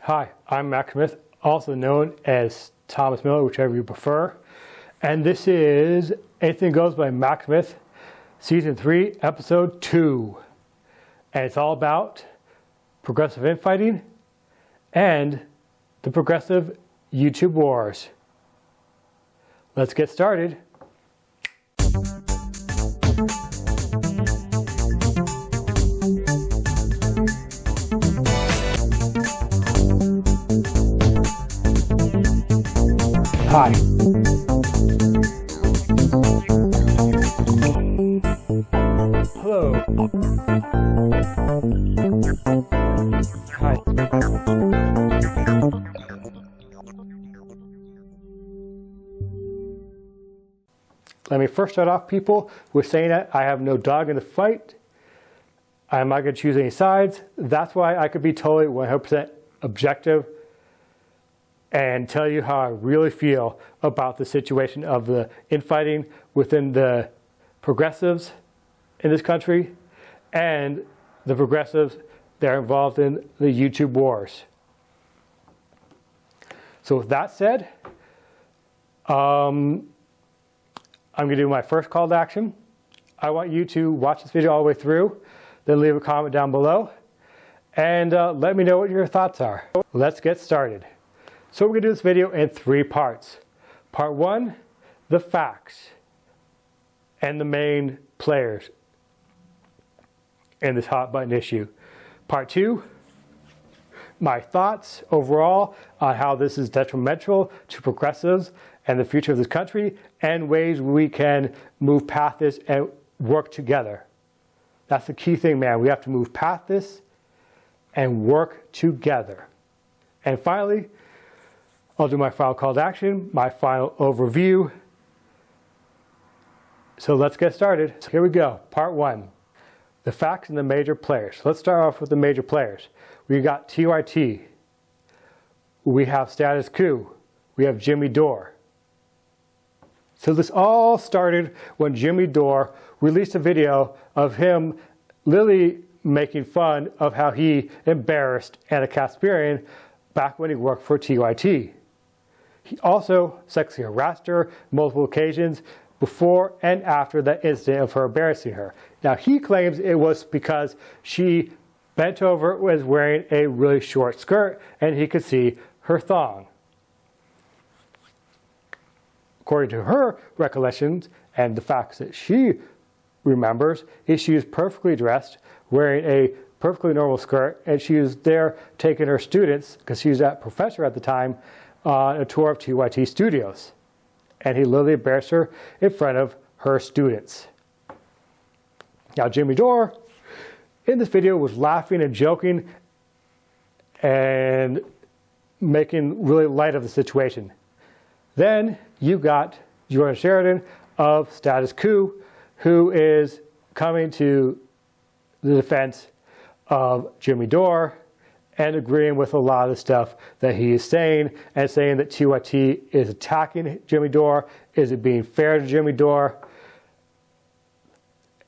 Hi, I'm Max Smith, also known as Thomas Miller, whichever you prefer. And this is Anything Goes by Max Smith, Season 3, Episode 2. And it's all about progressive infighting and the progressive YouTube wars. Let's get started. Hi. Hello. Hi. Let me first start off, people, with saying that I have no dog in the fight. I'm not going to choose any sides. That's why I could be totally 100% objective and tell you how I really feel about the situation of the infighting within the progressives in this country and the progressives that are involved in the YouTube wars. So with that said, I'm going to do my first call to action. I want you to watch this video all the way through, then leave a comment down below, and let me know what your thoughts are. Let's get started. So we're going to do this video in 3 parts. Part 1, the facts and the main players in this hot button issue. Part 2, my thoughts overall on how this is detrimental to progressives and the future of this country, and ways we can move past this and work together. That's the key thing, man. We have to move past this and work together. And finally, I'll do my final call to action, my final overview. So let's get started. So here we go, part 1. The facts and the major players. Let's start off with the major players. We got TYT. We have Status Coup. We have Jimmy Dore. So this all started when Jimmy Dore released a video of him literally making fun of how he embarrassed Anna Kasparian back when he worked for TYT. He also sexually harassed her multiple occasions before and after that incident of her embarrassing her. Now he claims it was because she bent over, was wearing a really short skirt, and he could see her thong. According to her recollections and the facts that she remembers, is she was perfectly dressed, wearing a perfectly normal skirt, and she was there taking her students, because she was a professor at the time, on a tour of TYT Studios. And he literally embarrassed her in front of her students. Now Jimmy Dore, in this video, was laughing and joking and making really light of the situation. Then you got Jordan Sheridan of Status Coup, who is coming to the defense of Jimmy Dore and agreeing with a lot of the stuff that he is saying, and saying that TYT is attacking Jimmy Dore. Is it being fair to Jimmy Dore?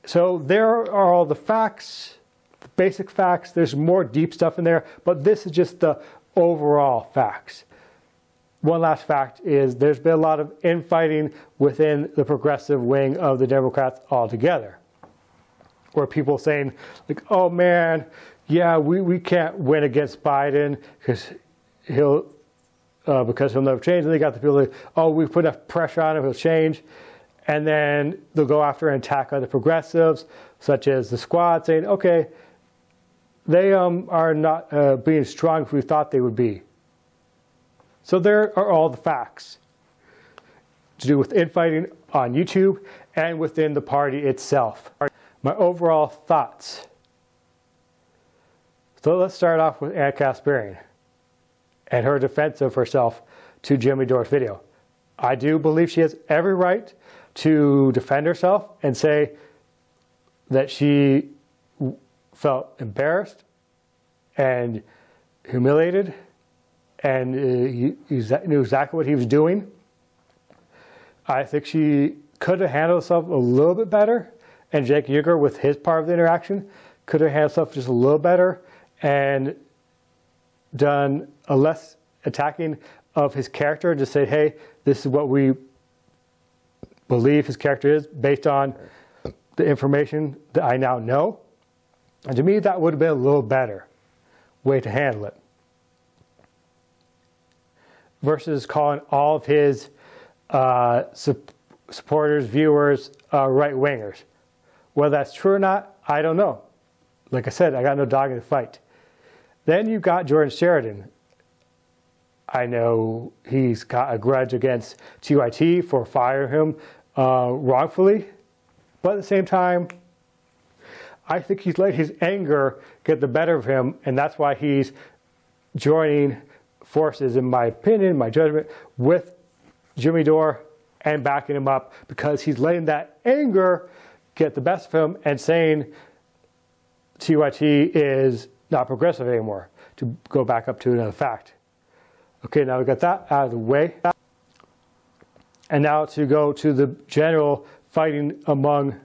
So there are all the facts, the basic facts. There's more deep stuff in there, but this is just the overall facts. One last fact is there's been a lot of infighting within the progressive wing of the Democrats altogether, where people saying, like, oh man, yeah, we can't win against Biden because he'll never change. And they got the people like, oh, we put enough pressure on him, he'll change. And then they'll go after and attack other progressives, such as the Squad, saying, okay, they are not being strong as we thought they would be. So there are all the facts to do with infighting on YouTube and within the party itself. My overall thoughts. So let's start off with Anna Kasparian and her defense of herself to Jimmy Dore's video. I do believe she has every right to defend herself and say that she felt embarrassed and humiliated and knew exactly what he was doing. I think she could have handled herself a little bit better, and Jake Yeager, with his part of the interaction, could have handled herself just a little better and done a less attacking of his character, just say, hey, this is what we believe his character is based on the information that I now know. And to me, that would have been a little better way to handle it. Versus calling all of his supporters, viewers, right-wingers. Whether that's true or not, I don't know. Like I said, I got no dog in the fight. Then you've got Jordan Sheridan. I know he's got a grudge against TYT for firing him wrongfully. But at the same time, I think he's let his anger get the better of him, and that's why he's joining forces, in my opinion, my judgment, with Jimmy Dore and backing him up, because he's letting that anger get the best of him and saying TYT is not progressive anymore, to go back up to another fact. Okay, now we got that out of the way. And now to go to the general fighting among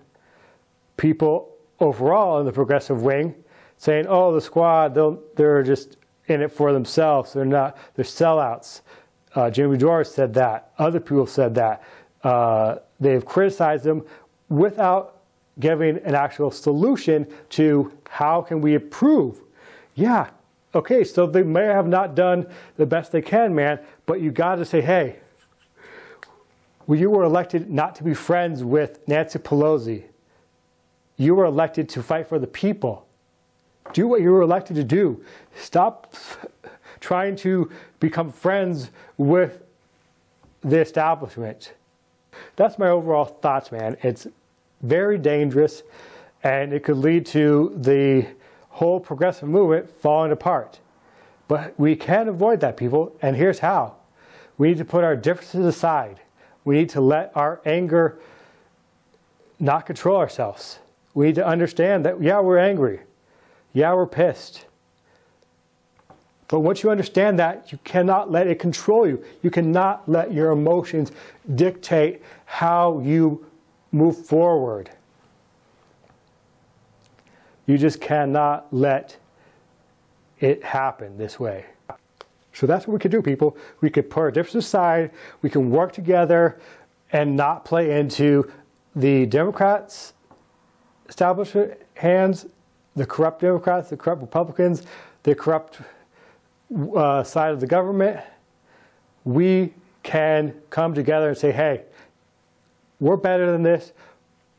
people overall in the progressive wing, saying, oh, the squad, they're just in it for themselves. They're sellouts. Jimmy Dore said that. Other people said that. They've criticized them without giving an actual solution to how can we improve. Yeah, okay, so they may have not done the best they can, man, but you got to say, hey, well, you were elected not to be friends with Nancy Pelosi. You were elected to fight for the people. Do what you were elected to do. Stop trying to become friends with the establishment. That's my overall thoughts, man. It's very dangerous, and it could lead to the whole progressive movement falling apart. But we can avoid that, people, and here's how. We need to put our differences aside. We need to let our anger not control ourselves. We need to understand that, yeah, we're angry. Yeah, we're pissed. But once you understand that, you cannot let it control you. You cannot let your emotions dictate how you move forward. You just cannot let it happen this way. So that's what we can do, people. We could put our differences aside. We can work together and not play into the Democrats' establishment hands, the corrupt Democrats, the corrupt Republicans, the corrupt side of the government. We can come together and say, hey, we're better than this.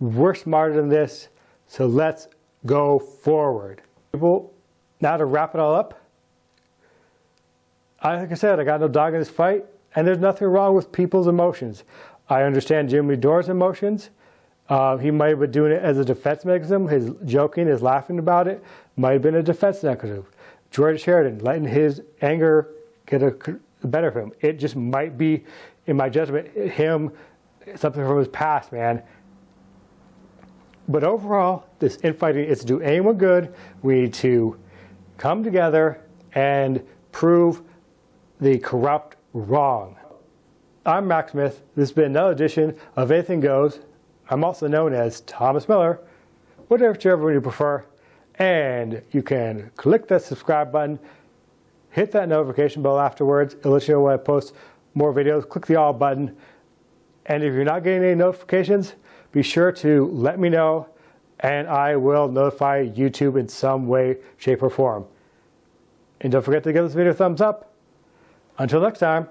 We're smarter than this. So let's go forward. People, now to wrap it all up, like I said, I got no dog in this fight, and there's nothing wrong with people's emotions. I understand Jimmy Dore's emotions. He might have been doing it as a defense mechanism. His joking, his laughing about it might have been a defense mechanism. Jordan Sheridan, letting his anger get the better of him. It just might be, in my judgment, him, something from his past, man. But overall, this infighting is to do anyone good. We need to come together and prove the corrupt wrong. I'm Max Smith. This has been another edition of Anything Goes. I'm also known as Thomas Miller, whichever you prefer. And you can click that subscribe button, hit that notification bell afterwards. It'll let you know when I post more videos. Click the all button. And if you're not getting any notifications, be sure to let me know, and I will notify YouTube in some way, shape, or form. And don't forget to give this video a thumbs up. Until next time.